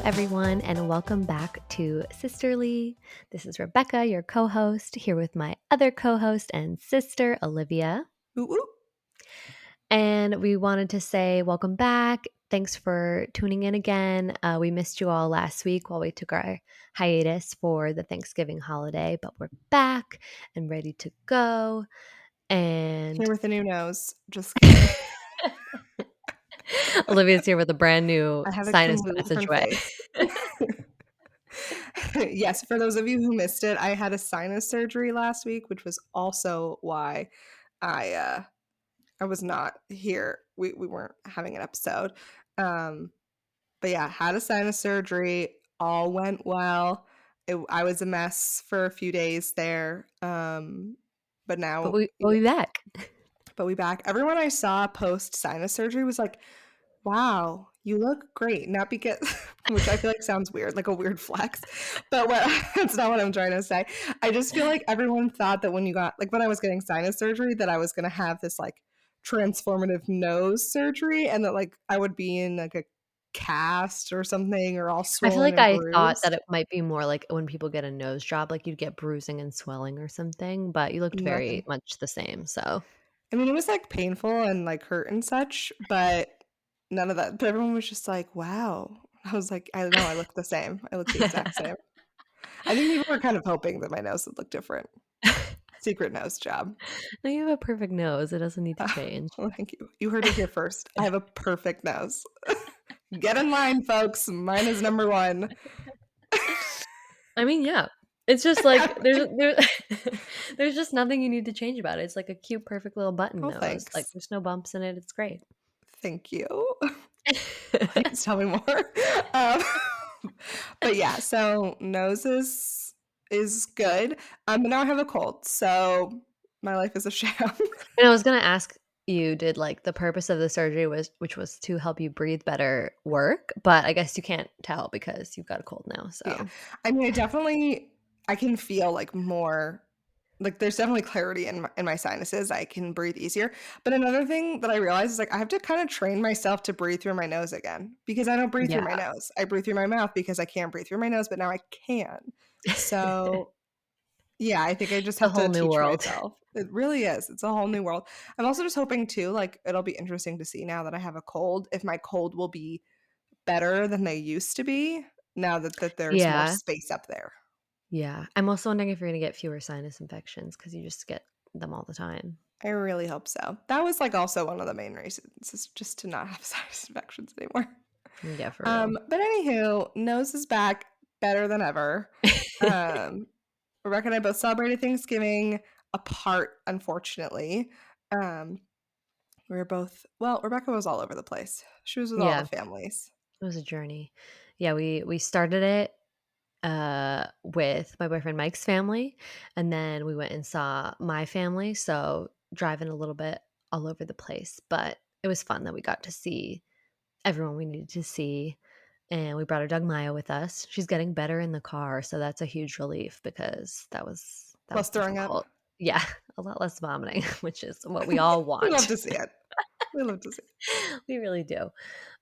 everyone, and welcome back to Sisterly. This is Rebecca, your co host, here with my other co host and sister, Olivia. Ooh, ooh. And we wanted to say welcome back. Thanks for tuning in again. We missed you all last week while we took our hiatus for the Thanksgiving holiday, but we're back and ready to go. And Here with a new nose. Just kidding. Olivia's here with a brand new I have a sinus completely different passageway. face. Yes, for those of you who missed it, I had a sinus surgery last week, which was also why I was not here. We weren't having an episode. But yeah, had a sinus surgery. All went well. I was a mess for a few days there. But now, We'll be back. but we back. Everyone I saw post sinus surgery was like, wow, you look great. Not because, which I feel like sounds weird, like a weird flex, but that's not what I'm trying to say. I just feel like everyone thought that when I was getting sinus surgery, that I was going to have this like transformative nose surgery and that like I would be in like a cast or something or all I feel swollen like and I thought that bruised. it might be more like when people get a nose job, like you'd get bruising and swelling or something, but you looked very Nothing. much the same. So I mean, it was like painful and like hurt and such, but none of that. But everyone was just like, wow. I was like, I don't know, I look the same. I look the exact same. I think people were kind of hoping that my nose would look different. Secret nose job. now you have a perfect nose. It doesn't need to Uh, change. well, thank you. You heard it here first. I have a perfect nose. Get in line, folks. Mine is number one. I mean, yeah. It's just like there's just nothing you need to change about it. It's like a cute, perfect little button Oh, nose. Like thanks. there's no bumps in it. It's great. Thank you. Please tell me more. Um, but yeah, so nose is good. But now I have a cold, so my life is a sham. And I was gonna ask you, did like the purpose of the surgery which was to help you breathe better work? But I guess you can't tell because you've got a cold now. Yeah. So I mean, I can feel like more, like there's definitely clarity in my sinuses. I can breathe easier. But another thing that I realized is like I have to kind of train myself to breathe through my nose again because I don't breathe through yeah. my nose. I breathe through my mouth because I can't breathe through my nose, but now I can. So yeah, I think I just A have whole to new teach world. myself. It really is. It's a whole new world. I'm also just hoping too, like it'll be interesting to see now that I have a cold, if my cold will be better than they used to be now that there's more Yeah. space up there. Yeah. I'm also wondering if you're gonna get fewer sinus infections because you just get them all the time. I really hope so. That was like also one of the main reasons is just to not have sinus infections anymore. Yeah, for real. But anywho, nose is back better than ever. Um, Rebecca and I both celebrated Thanksgiving apart, unfortunately. Um, we were both, well, Rebecca was all over the place. She was with all the Yeah, families. it was a journey. Yeah, we started it with my boyfriend Mike's family, and then we went and saw my family, so driving a little bit all over the place, but it was fun that we got to see everyone we needed to see, and we brought our dog Maya with us. She's getting better in the car, so that's a huge relief because that was Less throwing up. difficult. Yeah, a lot less vomiting, which is what we all We love want. to see it. We love to see it. We really do.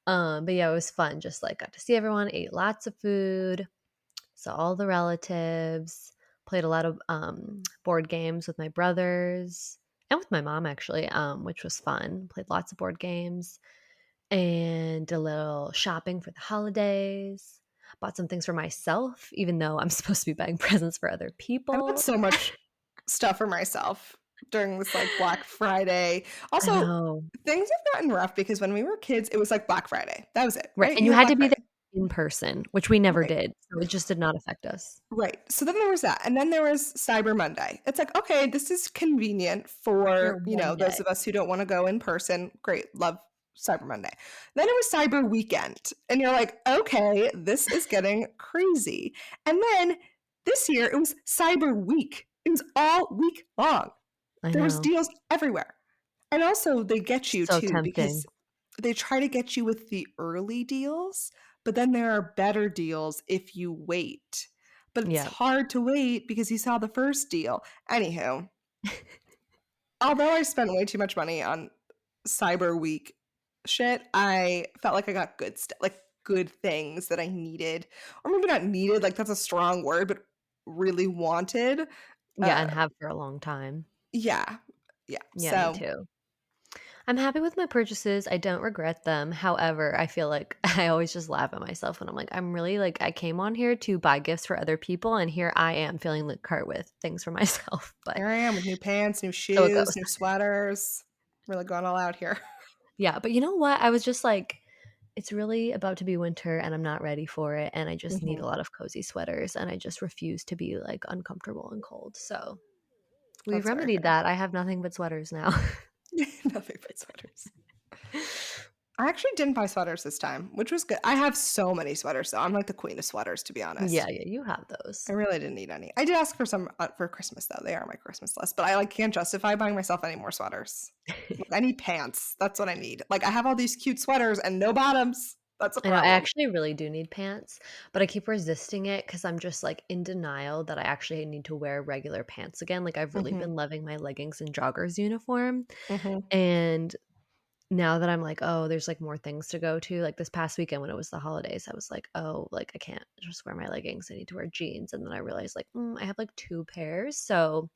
But yeah, it was fun. Just like got to see everyone, ate lots of food, saw all the relatives, played a lot of board games with my brothers and with my mom actually, which was fun. Played lots of board games and a little shopping for the holidays. Bought some things for myself, even though I'm supposed to be buying presents for other I bought people. so much stuff for myself during this like Black Friday. I Also, know. things have gotten rough because when we were kids, it was like Black Friday. That was it, Right. right? And You you had had to Black be there Friday. in person, which we never Right. did. So it just did not affect us. Right. So then there was that. And then there was Cyber Monday. It's like, okay, this is convenient For for, one those day. of us who don't want to go in person. Great. Love Cyber Monday. Then it was Cyber Weekend. And you're like, okay, this is getting crazy. And then this year it was Cyber Week. It was all week long. I There was know. deals everywhere. And also they get you So too tempting. because they try to get you with the early deals, but then there are better deals if you wait. But it's Yeah. hard to wait because you saw the first deal. Anywho, although I spent way too much money on Cyber Week shit, I felt like I got good stuff. Like good things that I needed, or maybe not needed, like, that's a strong word, but really wanted. Yeah, Uh, and have for a long time. yeah. Yeah, Yeah, me so too. I'm happy with my purchases, I don't regret them, however, I feel like I always just laugh at myself when I'm like, I'm really like, I came on here to buy gifts for other people, and here I am feeling the cart with things for myself, but here I am with new pants, new so it shoes, goes. new sweaters, really going all out here. Yeah, but you know what? I was just like, it's really about to be winter and I'm not ready for it, and I just need a Mhm. lot of cozy sweaters, and I just refuse to be, like, uncomfortable and cold, so we've That's very remedied fair. that. I have nothing but sweaters now. Nothing but sweaters. I actually didn't buy sweaters this time, which was good. I have so many sweaters, though. I'm like the queen of sweaters, to be Yeah, honest. yeah, you have I those. really didn't need any. I did ask for some for Christmas, though. They are on my Christmas list, but I like can't justify buying myself any more sweaters. Like, I need pants. That's what I need. Like, I have all these cute sweaters and no bottoms. That's a I know, I problem. actually really do need pants, but I keep resisting it because 'cause I'm just, like, in denial that I actually need to wear regular pants again, like, I've really Mhm. been loving my leggings and joggers uniform, Mhm. and now that I'm like, "Oh, there's, like, more things to go to," like, this past weekend when it was the holidays, I was like, "Oh, like, I can't just wear my leggings, I need to wear jeans," and then I realized, like, I have, like, 2 pairs, so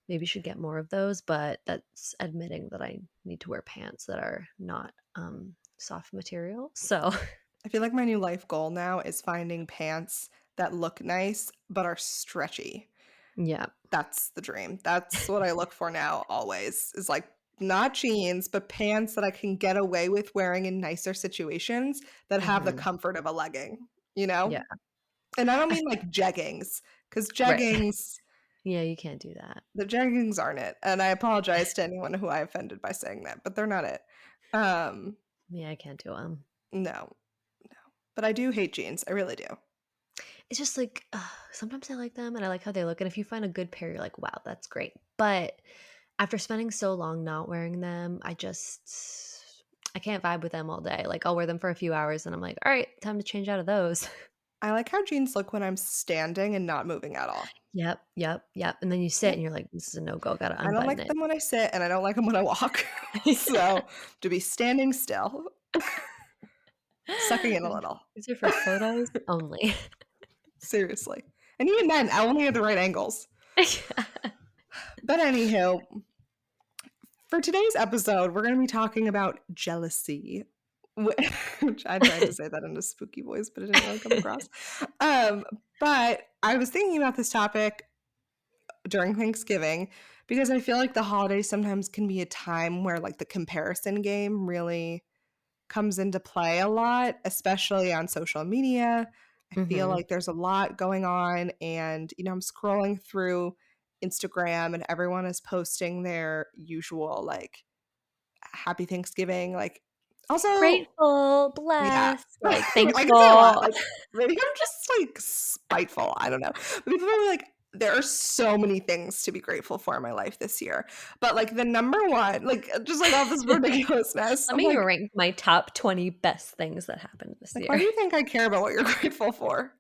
maybe should get more of those, but that's admitting that I need to wear pants that are not, soft material, so I feel like my new life goal now is finding pants that look nice but are stretchy. yeah. That's the dream. That's what I look for now always, is, like, not jeans, but pants that I can get away with wearing in nicer situations that have the Mhm. comfort of a legging, you Yeah. know? And I don't I mean, like, jeggings, because Right. jeggings Yeah, you can't do that. the jeggings aren't it, and I apologize to anyone who I offended by saying that, but they're not it. Um, Yeah, I can't do them. no, no. But I do hate jeans, I really do. It's just like, sometimes I like them and I like how they look, and if you find a good pair, you're like, "Wow, that's great." But after spending so long not wearing them, I can't vibe with them all day. Like, I'll wear them for a few hours and I'm like, "All right, time to change out of those." I like how jeans look when I'm standing and not moving at all. Yep, yep, yep, and then you sit Yep. and you're like, "This is a no-go, gotta I don't unbutton like it." them when I sit, and I don't like them when I walk. Yeah. So, to be standing still, sucking in a little. These are for photos only. Seriously. And even then, I only at the right angles. Yeah. But anywho, for today's episode, we're gonna be talking about jealousy, which I tried to say that in a spooky voice, but it didn't really come across. Um, but I was thinking about this topic during Thanksgiving because I feel like the holidays sometimes can be a time where, like, the comparison game really comes into play a lot, especially on social media. I feel Mhm. like there's a lot going on, and, I'm scrolling through Instagram and everyone is posting their usual, like, happy Thanksgiving, like, also Grateful, yeah. blessed, like, I can say a lot, thankful. like, maybe I'm just, like, spiteful, I don't know. But people are like, there are so many things to be grateful for in my life this year, but, like, the number one, like, just, like, all this ridiculousness, Let I'm me like rank my top 20 best things that happened this like, why year. do you think I care about what you're grateful for?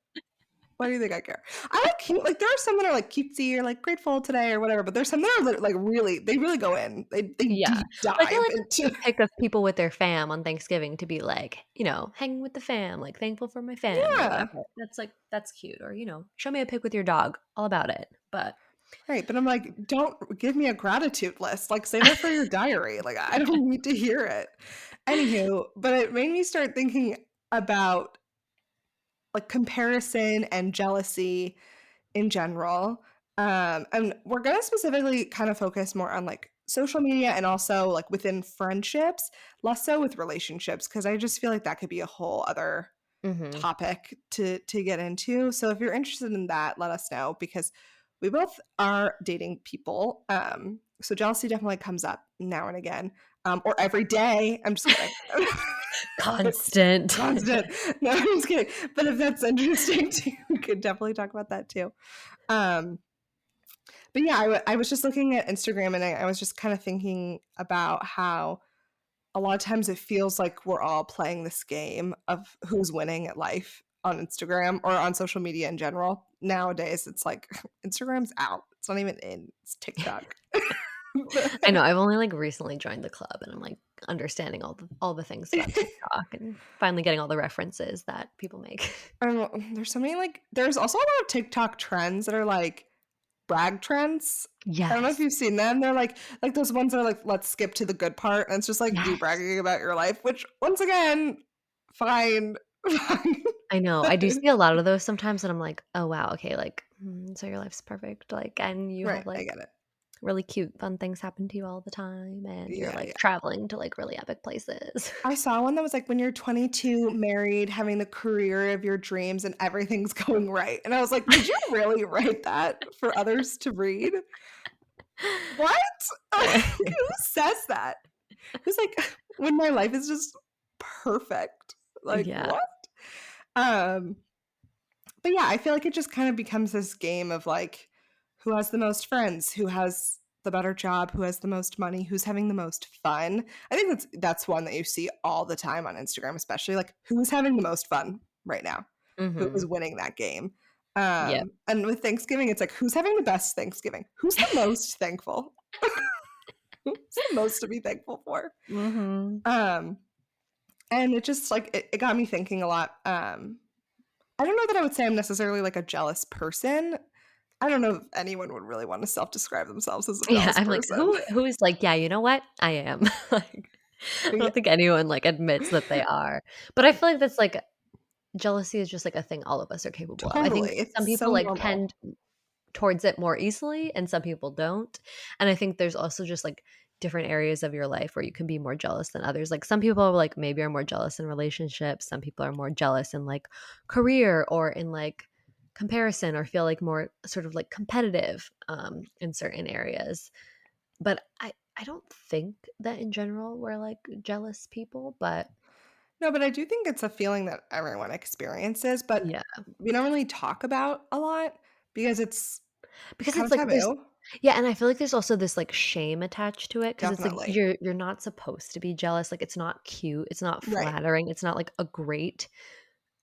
Why do you think I care? I like cute like, there are some that are, like, cutesy or, like, grateful today or whatever, but there's some that are, like, really they really go in. They Yeah. deep But I feel dive like a into cute pic of people with their fam on Thanksgiving to be like, hanging with the fam, like, thankful for my fam. You're like, Yeah. "Okay, that's cute," or, show me a pic with your dog, all about it, but Right, but I'm like, "Don't give me a gratitude list, like, save that for your diary, like, I don't need to hear it." Anywho, but it made me start thinking about, like, comparison and jealousy in general, and we're gonna specifically kind of focus more on, like, social media and also, like, within friendships, less so with relationships, because I just feel like that could be a whole other Mhm. topic to get into. So if you're interested in that, let us know because we both are dating people. So jealousy definitely comes up now and again, or every day. I'm just kidding. Constant. Constant. No, I'm just kidding. But if that's interesting too, we could definitely talk about that too. Um, but yeah, I was just looking at Instagram and I was just kind of thinking about how a lot of times it feels like we're all playing this game of who's winning at life on Instagram or on social media in general. Nowadays, it's like Instagram's out. It's not even in. It's TikTok. I know, I've only, like, recently joined the club, and I'm, like, understanding all the things about TikTok and finally getting all the references that people make. There's so many, like there's also a lot of TikTok trends that are, like, brag trends. I don't know if Yes. you've seen them. They're like those ones that are like, "Let's skip to the good part," and it's just, like, you Yes. bragging about your life, which once again, fine, fine. I know, I do see a lot of those sometimes, and I'm like, "Oh, wow, okay, like, so your life's perfect, like, and you Right, have, I like, get it. really cute, fun things happen to you all the time, and you're, Yeah, like, yeah. traveling to, like, really epic places." I saw one that was like, "When you're 22, married, having the career of your dreams, and everything's going right," and I was like, "Did you really write that for others to read? What? Like, who says that?" Who's like, "When my life is just perfect." Like, Yeah. what? Um But yeah, I feel like it just kind of becomes this game of like who has the most friends, who has the better job, who has the most money, who's having the most fun. I think that's one that you see all the time on Instagram, especially like who's having the most fun right now, who is Mhm. winning that game. Yep. And with Thanksgiving, it's like who's having the best Thanksgiving, who's the most thankful, who's the most to be thankful for. Mhm. Um, and it just like it got me thinking a lot. I don't know that I would say I'm necessarily like a jealous person. I don't know if anyone would really want to self-describe themselves as a Yeah, jealous I'm like, person. who is like, "Yeah, you know what? I am." Like, I Yeah. don't think anyone, like, admits that they are. But I feel like that's, like jealousy is just, like, a thing all of us are capable of. I think Totally, some it's so people, like, normal. tend towards it more easily and some people don't, and I think there's also just, like, different areas of your life where you can be more jealous than others. Like, some people, like, maybe are more jealous in relationships, some people are more jealous in, like, career or in, like, comparison or feel, like, more sort of, like, competitive, in certain areas. But I don't think that in general we're, like, jealous people, but No, but I do think it's a feeling that everyone experiences, but yeah. we don't really talk about a lot because it's Because kind it's of like there's taboo. yeah, and I feel like there's also this, like, shame attached to it because it's like Definitely. you're not supposed to be jealous, like, it's not cute, it's not Right. flattering, it's not, like, a great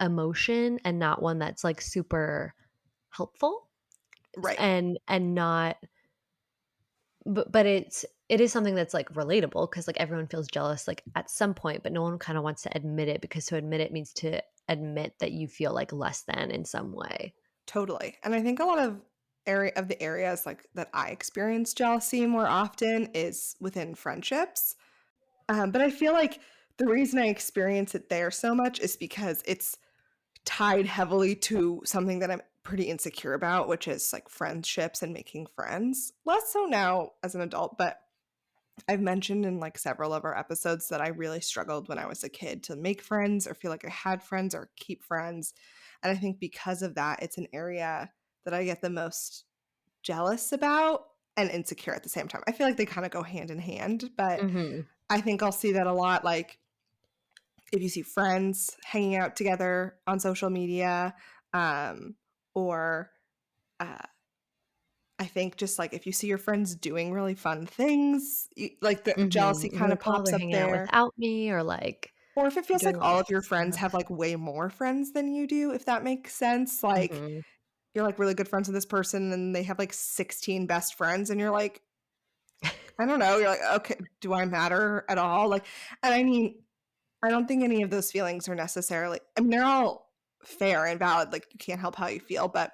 emotion and not one that's, like, super helpful, Right. and not but it is something that's, like, relatable because like, everyone feels jealous, like, at some point, but no one kinda wants to admit it because to admit it means to admit that you feel, like, less than in some way. Totally. And I think a lot of the areas like that I experience jealousy more often is within friendships. But I feel like the reason I experience it there so much is because it's tied heavily to something that I'm pretty insecure about, which is like friendships and making friends. Less so now as an adult, but I've mentioned in like several of our episodes that I really struggled when I was a kid to make friends or feel like I had friends or keep friends. And I think because of that, it's an area that I get the most jealous about and insecure at the same time. I feel like they kind of go hand in hand, but Mhm. I think I'll see that a lot like if you see friends hanging out together on social media, um, or uh, I think just like if you see your friends doing really fun things, like the jealousy Mhm. You're kind of like, "Oh, pops they're up hanging out there. without me," or, like, Or if it feels like doing all all of this your friends have stuff. like way more friends than you do, if that makes sense. Like Mhm. you're like really good friends with this person and they have like 16 best friends, and you're like, I don't know, you're like, okay, do I matter at all? Like, and I mean, I don't think any of those feelings are necessarily, I mean, they're all fair and valid. Like, you can't help how you feel, but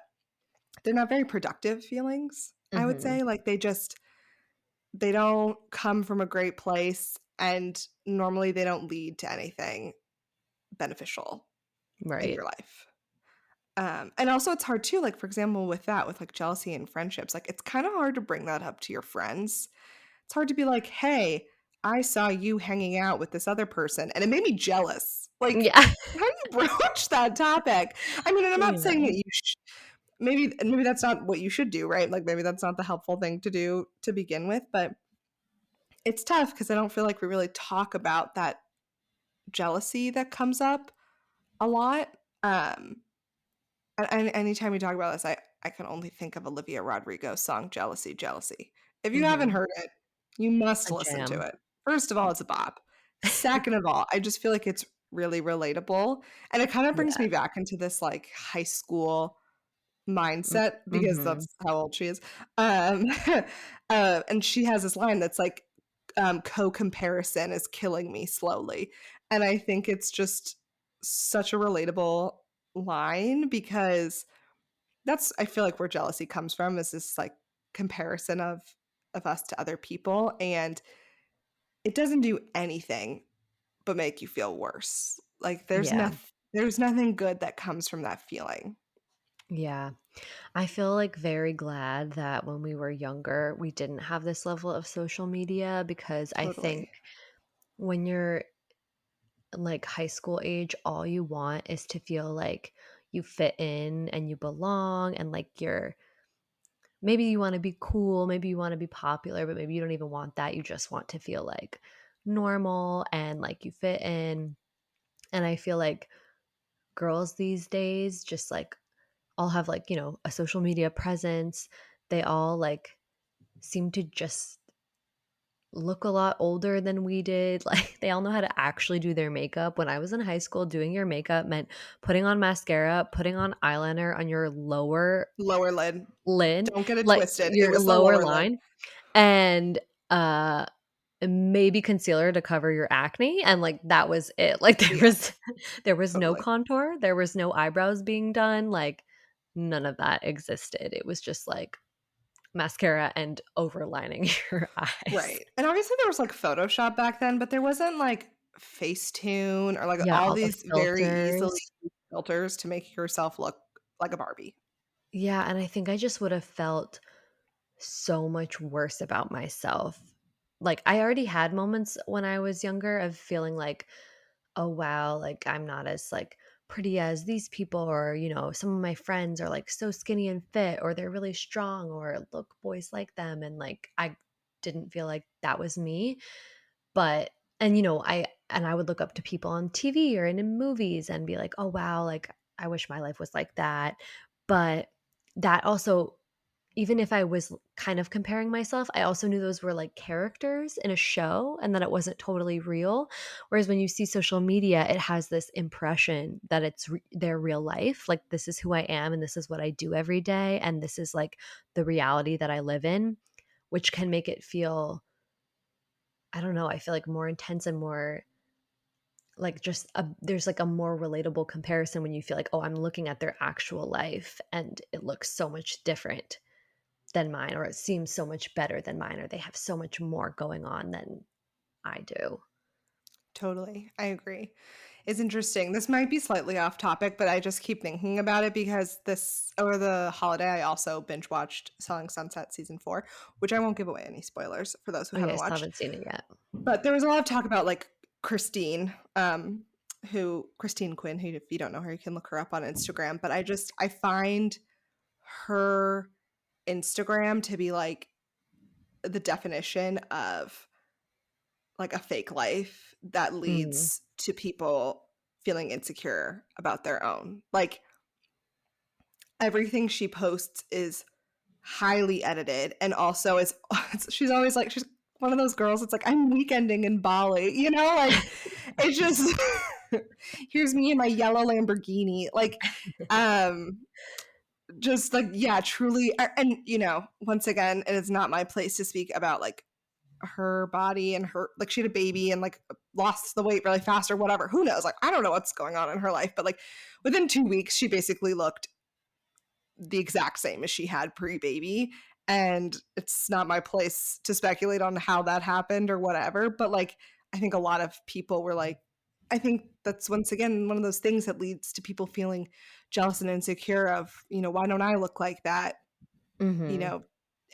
they're not very productive feelings, I would Mhm. say. Like, they don't come from a great place. And normally they don't lead to anything beneficial in Right. your life. And also, it's hard too. Like, for example, with that, with like jealousy and friendships, like, it's kind of hard to bring that up to your friends. It's hard to be like, "Hey, I saw you hanging out with this other person, and it made me jealous." Like, Yeah. how do you broach that topic? I mean, and I'm not saying that Yeah. you maybe that's not what you should do, right? Like, maybe that's not the helpful thing to do to begin with, but it's tough because I don't feel like we really talk about that jealousy that comes up a lot. Um, and anytime we talk about this, I can only think of Olivia Rodrigo's song "Jealousy, Jealousy." If you haven't Mhm. heard it, you must A listen to jam. it. First of all, it's a bop. Second of all, I just feel like it's really relatable, and it kind of brings Yeah. me back into this, like, high school Mm, mindset because mhm. that's how old she is. Um, and she has this line that's like, "Co-comparison is killing me slowly." And I think it's just such a relatable line because that's I feel like where jealousy comes from is this, like, comparison of us to other people, and it doesn't do anything but make you feel worse. Like, Yeah. there's nothing good that comes from that feeling. Yeah. I feel, like, very glad that when we were younger, we didn't have this level of social media because I think Totally. when you're, like, high school age, all you want is to feel like you fit in and you belong and, like, you're maybe you wanna be cool, maybe you wanna be popular, but maybe you don't even want that, you just want to feel, like, normal and like you fit in, and I feel like girls these days just, like, all have, like, a social media presence. They all, like, seem to just look a lot older than we did. Like, they all know how to actually do their makeup. When I was in high school, doing your makeup meant putting on mascara, putting on eyeliner on your lower Lower lid. lid, Don't get it like, twisted. It your was the lower lower lid. line, and, maybe concealer to cover your acne, and, like, that was it. Like, there Yeah, was there was no totally. contour, there was no eyebrows being done, like, none of that existed. It was just, like, mascara and overlining your eyes. Right. And obviously there was, like, Photoshop back then, but there wasn't, like, Facetune or, like, Yeah, all all the these very easily filters. filters to make yourself look like a Barbie. Yeah, and I think I just would have felt so much worse about myself. Like, I already had moments when I was younger of feeling like, "Oh, wow, like, I'm not as, like, pretty as these people," or, some of my friends are, like, so skinny and fit, or they're really strong, or look, boys like them, and, like, I didn't feel like that was me. But I would look up to people on TV or in movies and be like, "Oh, wow, like, I wish my life was like that." But that also even if I was kind of comparing myself, I also knew those were, like, characters in a show and that it wasn't totally real. Whereas when you see social media, it has this impression that it's their real life, like, "This is who I am, and this is what I do every day, and this is, like, the reality that I live in," which can make it feel I don't know, I feel like more intense and more like just there's like a more relatable comparison when you feel like, "Oh, I'm looking at their actual life and it looks so much different than mine, or it seems so much better than mine, or they have so much more going on than I do." Totally. I agree. It's interesting. This might be slightly off topic, but I just keep thinking about it because this over the holiday, I also binge watched Selling Sunset season 4, which I won't give away any spoilers for those who Okay, I haven't still watched. haven't seen it yet. But there was a lot of talk about like Christine, who Christine Quinn, who if you don't know her, you can look her up on Instagram. But I find her Instagram to be like the definition of like a fake life that Mm, leads to people feeling insecure about their own. Like everything she posts is highly edited and also is she's always like she's one of those girls it's like I'm weekending in Bali, like it's just here's me in my yellow Lamborghini like um just like yeah truly and once again it is not my place to speak about like her body and her like she had a baby and like lost the weight really fast or whatever. Who knows? Like I don't know what's going on in her life, but like within 2 weeks, she basically looked the exact same as she had pre-baby. And it's not my place to speculate on how that happened or whatever. But like I think a lot of people were like, I think that's once again one of those things that leads to people feeling jealous and insecure of, why don't I look like that? you mhm. know,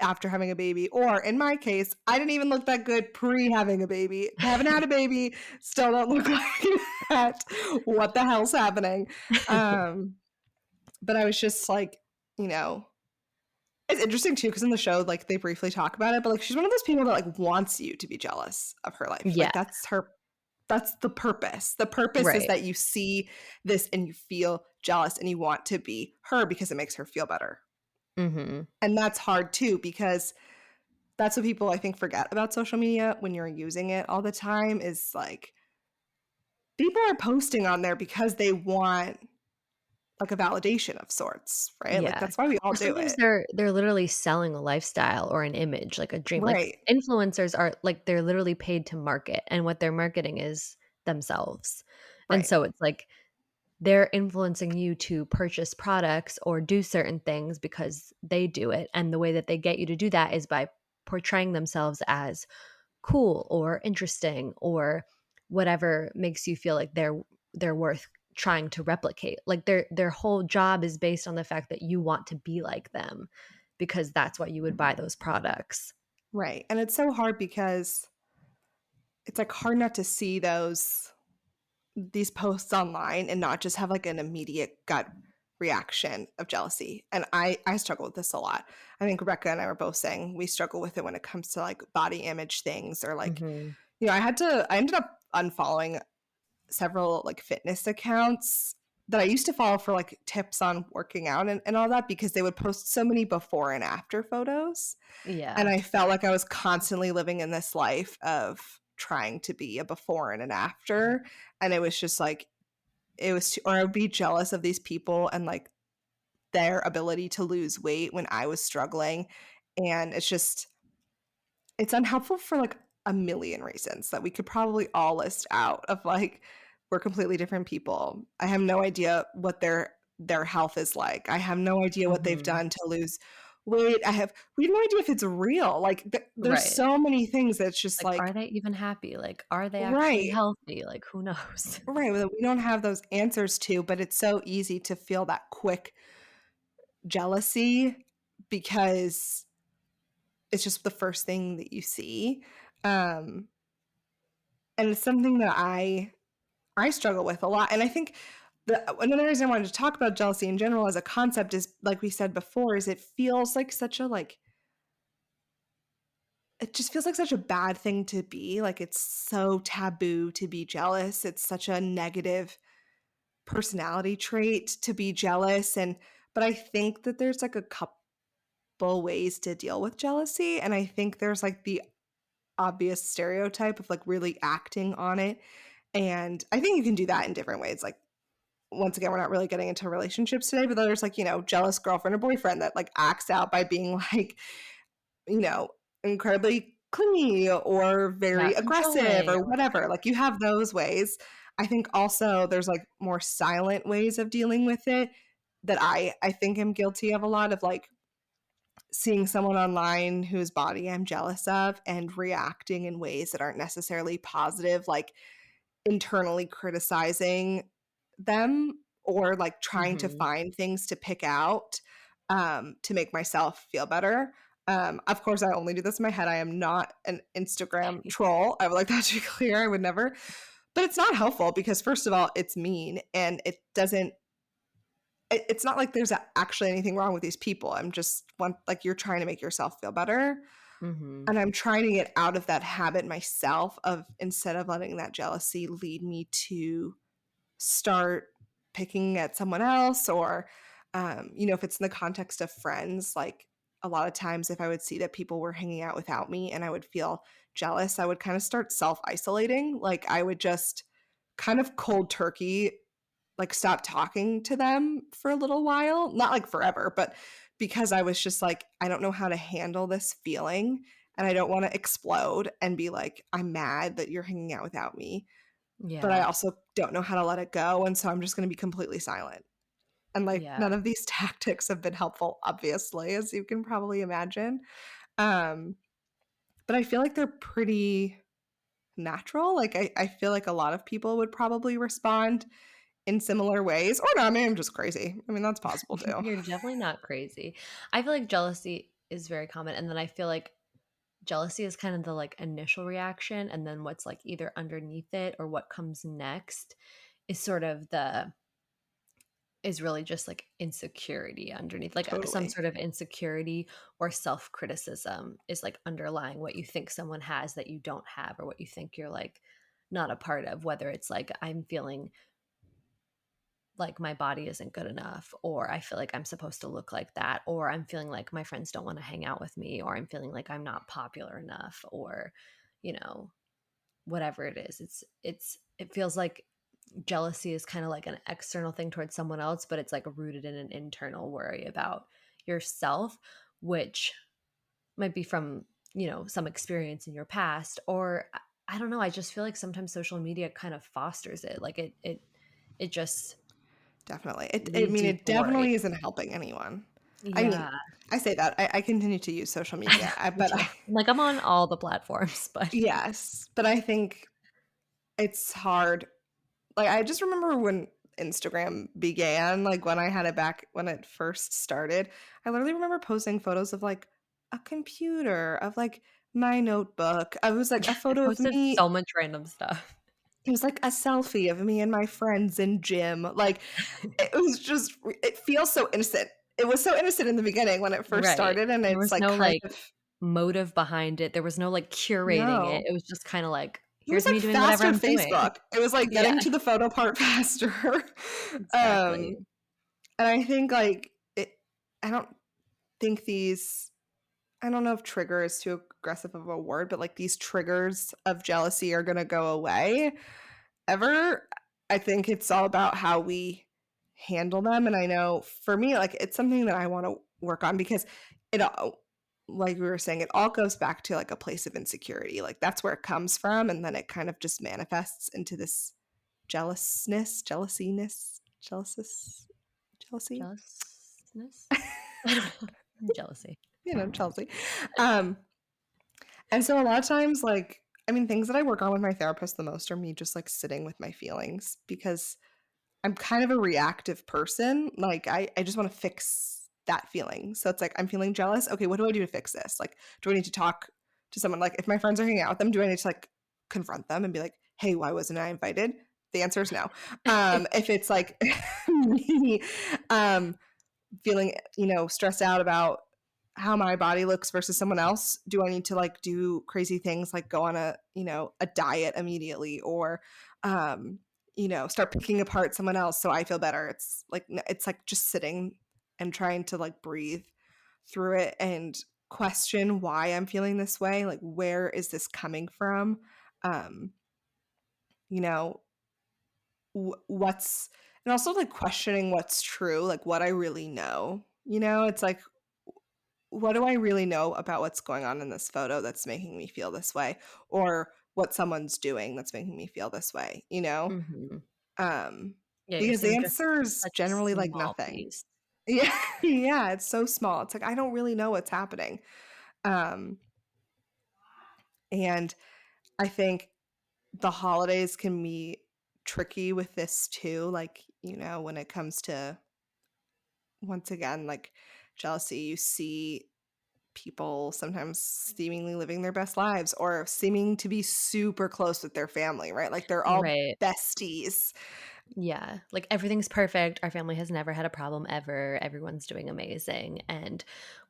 after having a baby. Or in my case, I didn't even look that good pre having a baby. Haven't had a baby, still don't look like that. What the hell's happening? Um, but I was just like, you know, it's interesting too because in the show, like they briefly talk about it, but like she's one of those people that like wants you to be jealous of her life. Yeah, Like that's her. That's the purpose. The purpose is right. that you see this and you feel jealous and you want to be her because it makes her feel better. Mhm. And that's hard too because that's what people I think forget about social media when you're using it all the time is like people are posting on there because they want like a validation of sorts, right? Like Yeah. that's why we all Or do sometimes it. they're literally selling a lifestyle or an image, like a dream. Like, Right. influencers are like, they're literally paid to market, and what they're marketing is themselves. And Right. so it's like they're influencing you to purchase products or do certain things because they do it, and the way that they get you to do that is by portraying themselves as cool or interesting or whatever makes you feel like they're worth trying to replicate. Like their whole job is based on the fact that you want to be like them because that's why you would buy those products. Right. And it's so hard because it's like hard not to see these posts online and not just have like an immediate gut reaction of jealousy. And I struggle with this a lot. I think Rebecca and I were both saying we struggle with it when it comes to like body image things or like, Mhm. I ended up unfollowing several like fitness accounts that I used to follow for like tips on working out and all that because they would post so many before and after photos. And Yeah. I felt like I was constantly living in this life of trying to be a before and an after. And it was just like, it was, or I would be jealous of these people and like their ability to lose weight when I was struggling. And it's unhelpful for like a million reasons that we could probably all list out of like we're completely different people. I have no idea what their health is like. I have no idea what they've Mhm. done to lose weight. We have no idea if it's real. Like there's Right. so many things that's just Like, like are they even happy? Like, are they actually right, healthy? Like, who knows? right that we don't have those answers to, but it's so easy to feel that quick jealousy because it's just the first thing that you see. Um and it's something that I struggle with a lot. And I think another reason I wanted to talk about jealousy in general as a concept is, like we said before, is it feels like such a like it just feels like such a bad thing to be. Like it's so taboo to be jealous. It's such a negative personality trait to be jealous. And but I think that there's like a couple ways to deal with jealousy. And I think there's like the obvious stereotype of like really acting on it. And I think you can do that in different ways. Like once again, we're not really getting into relationships today, but there's like, jealous girlfriend or boyfriend that like acts out by being like, you know, incredibly clingy or very Yeah, aggressive controlling or or whatever. whatever. Like you have those ways. I think also there's like more silent ways of dealing with it that I think I'm guilty of a lot of like seeing someone online whose body I'm jealous of and reacting in ways that aren't necessarily positive, like internally criticizing them or like trying to Mhm. find things to pick out to make myself feel better. Of course, I only do this in my head. I am not an Instagram troll. I would like that to be clear. I would never. But it's not helpful because, first of all, it's mean and it doesn't. It's not like there's actually anything wrong with these people. I'm just one like you're trying to make yourself feel better. Mhm. And I'm trying to get out of that habit myself of instead of letting that jealousy lead me to start picking at someone else or if it's in the context of friends, like a lot of times if I would see that people were hanging out without me and I would feel jealous, I would kind of start self-isolating. Like I would just kind of cold turkey like stop talking to them for a little while, not like forever, but because I was just like I don't know how to handle this feeling and I don't want to explode and be like I'm mad that you're hanging out without me, but I Yeah. also don't know how to let it go, and so I'm just gonna be completely silent. And, like, Yeah. none of these tactics have been helpful, obviously, as you can probably imagine. Um, but I feel like they're pretty natural. Like, I feel like a lot of people would probably respond in similar ways, or not, maybe I'm just crazy. I mean, that's possible too. You're definitely not crazy. I feel like jealousy is very common, and then I feel like jealousy is kind of the, like, initial reaction, and then what's, like, either underneath it or what comes next is sort of the is really just, like, insecurity underneath, like, some Totally. sort of insecurity or self-criticism is, like, underlying what you think someone has that you don't have or what you think you're, like, not a part of, whether it's, like, I'm feeling like my body isn't good enough, or I feel like I'm supposed to look like that, or I'm feeling like my friends don't want to hang out with me, or I'm feeling like I'm not popular enough, or, you know, whatever it is. It feels like jealousy is kind of like an external thing towards someone else, but it's like rooted in an internal worry about yourself, which might be from, some experience in your past, or I don't know, I just feel like sometimes social media kind of fosters it. Like it just Definitely. I leads mean, you it to worry. definitely isn't helping anyone. I mean, Yeah, I say that. I continue to use social I know, media, me but too. Like I'm on all the platforms, but yes, but I think it's hard. Like, I just remember when Instagram began, like when I had it back when it first started, I literally remember posting photos of like a computer, of like my notebook. I was like a I photo of posted me. so much random stuff. It was like a selfie of me and my friends in gym. Like it was just, it feels so innocent. It was so innocent in the beginning when it first Right. started, and There it's was like no, kind like, of motive behind it. There was no, like, curating it. no. It was just kinda like, It was "Here's like me doing whatever faster I'm doing." Facebook. It was like Yeah, getting to the photo part faster. exactly. um, and I think like I don't think these, I don't know if trigger is too aggressive of a word, but like these triggers of jealousy are gonna go away ever. I think it's all about how we handle them. And I know for me, like it's something that I want to work on because it all, like we were saying, it all goes back to like a place of insecurity. Like that's where it comes from. And then it kind of just manifests into this jealousy. Jealousness? I don't know. Jealousy. Chelsea. Um, and so a lot of times, like, I mean, things that I work on with my therapist the most are me just like sitting with my feelings because I'm kind of a reactive person. Like I just want to fix that feeling. So it's like I'm feeling jealous. Okay, what do I do to fix this? Like, do I need to talk to someone? Like, if my friends are hanging out with them, do I need to like confront them and be like, "Hey, why wasn't I invited?" The answer is no. If it's like me, um, feeling, stressed out about how my body looks versus someone else, do I need to like do crazy things like go on a diet immediately, or start picking apart someone else so I feel better? It's like just sitting and trying to like breathe through it and question why I'm feeling this way, like where is this coming from? um you know what's, and also like questioning what's true, like what I really know. It's like, what do I really know about what's going on in this photo that's making me feel this way, or what someone's doing that's making me feel this way? Mhm. Um, Yeah, you're because the saying just answer is such a generally like small nothing. piece. Yeah, yeah, it's so small. It's like I don't really know what's happening. Um, and I think the holidays can be tricky with this too. Like, when it comes to, once again, like jealousy, you see people sometimes seemingly living their best lives or seeming to be super close with their family, right? Like they're all Right. besties. Yeah, like, everything's perfect, our family has never had a problem ever, everyone's doing amazing, and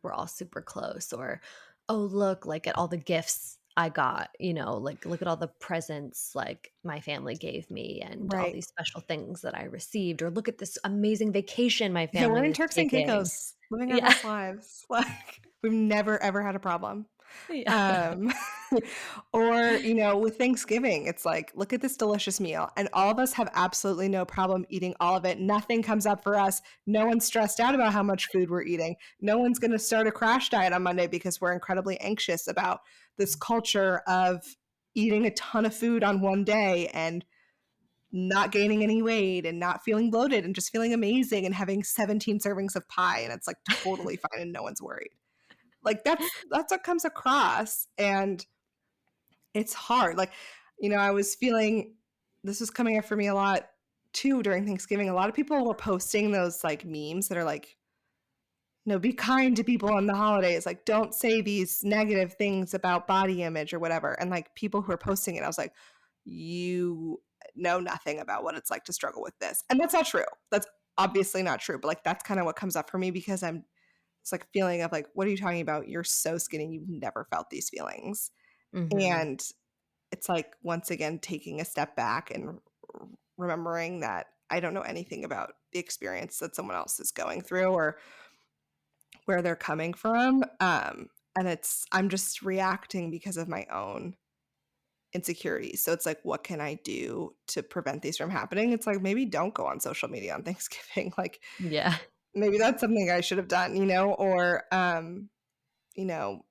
we're all super close, or, "Oh, look, like, at all the gifts I got," like, "Look at all the presents, like, my family gave me and all Right. these special things that I received," or, "Look at this amazing vacation my Yeah, we're family in is Turks and taking." Caicos, living our Yeah. best lives. Like we've never ever had a problem. Yeah. Um, or, with Thanksgiving, it's like, look at this delicious meal. And all of us have absolutely no problem eating all of it. Nothing comes up for us. No one's stressed out about how much food we're eating. No one's going to start a crash diet on Monday because we're incredibly anxious about this culture of eating a ton of food on one day and not gaining any weight and not feeling bloated and just feeling amazing and having 17 servings of pie. And it's like totally fine and no one's worried. Like that's what comes across. And it's hard. Like, I was feeling this was coming up for me a lot too during Thanksgiving. A lot of people were posting those like memes that are like, be kind to people on the holidays. Like, don't say these negative things about body image or whatever. And like people who are posting it, I was like, you know nothing about what it's like to struggle with this. And that's not true. That's obviously not true. But like that's kind of what comes up for me because it's like feeling of like, what are you talking about? You're so skinny. You've never felt these feelings. Mhm. And it's like once again taking a step back and remembering that I don't know anything about the experience that someone else is going through or where they're coming from. And I'm just reacting because of my own insecurities. So it's like, what can I do to prevent these from happening? It's like, maybe don't go on social media on Thanksgiving. Like, Yeah. maybe that's something I should have done, or, you know,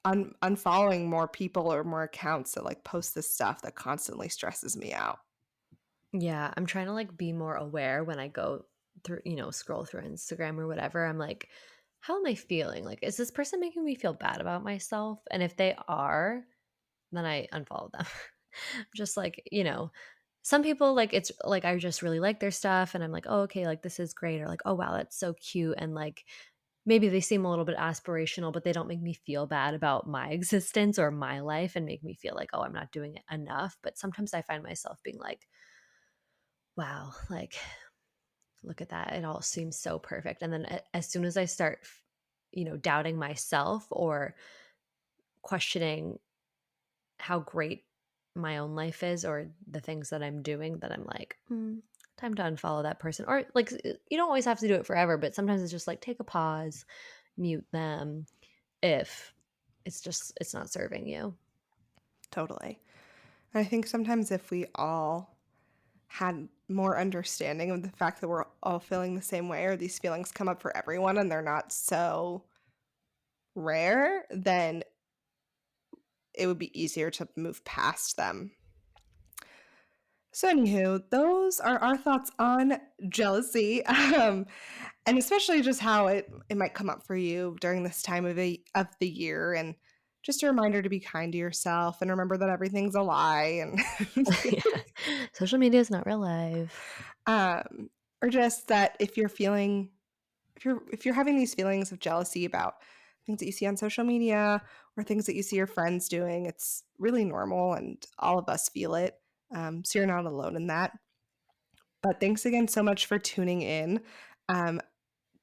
unfollowing more people or more accounts that like post this stuff that constantly stresses me out. Yeah, I'm trying to, like, be more aware when I go through, scroll through Instagram or whatever. I'm like, "How am I feeling? Like, is this person making me feel bad about myself?" And if they are, then I unfollow them. Just like, some people, like, it's like I just really like their stuff and I'm like, "Oh, okay, like, this is great," or like, "Oh, wow, that's so cute," and, like, maybe they seem a little bit aspirational, but they don't make me feel bad about my existence or my life and make me feel like, "Oh, I'm not doing it enough." But sometimes I find myself being like, "Wow, like, look at that. It all seems so perfect." And then as soon as I start, doubting myself or questioning how great my own life is or the things that I'm doing, that I'm like, time to unfollow that person. Or like, you don't always have to do it forever, but sometimes it's just like take a pause, mute them if it's not serving you. Totally. And I think sometimes if we all had more understanding of the fact that we're all feeling the same way or these feelings come up for everyone and they're not so rare, then it would be easier to move past them. So, anywho, those are our thoughts on jealousy, and especially just how it might come up for you during this time of the year, and just a reminder to be kind to yourself and remember that everything's a lie, and Yeah. Social media is not real life. um, or just that if you're having these feelings of jealousy about things that you see on social media or things that you see your friends doing, it's really normal, and all of us feel it. So you're not alone in that. But thanks again so much for tuning in. Um,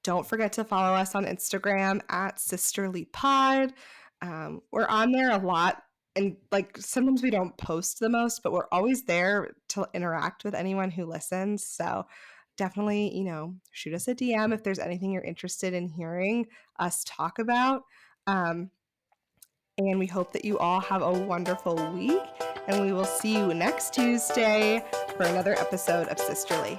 don't forget to follow us on Instagram at sisterlypod. We're on there a lot. And like sometimes we don't post the most, but we're always there to interact with anyone who listens. So definitely, shoot us a DM if there's anything you're interested in hearing us talk about. Um, and we hope that you all have a wonderful week. And we will see you next Tuesday for another episode of Sisterly.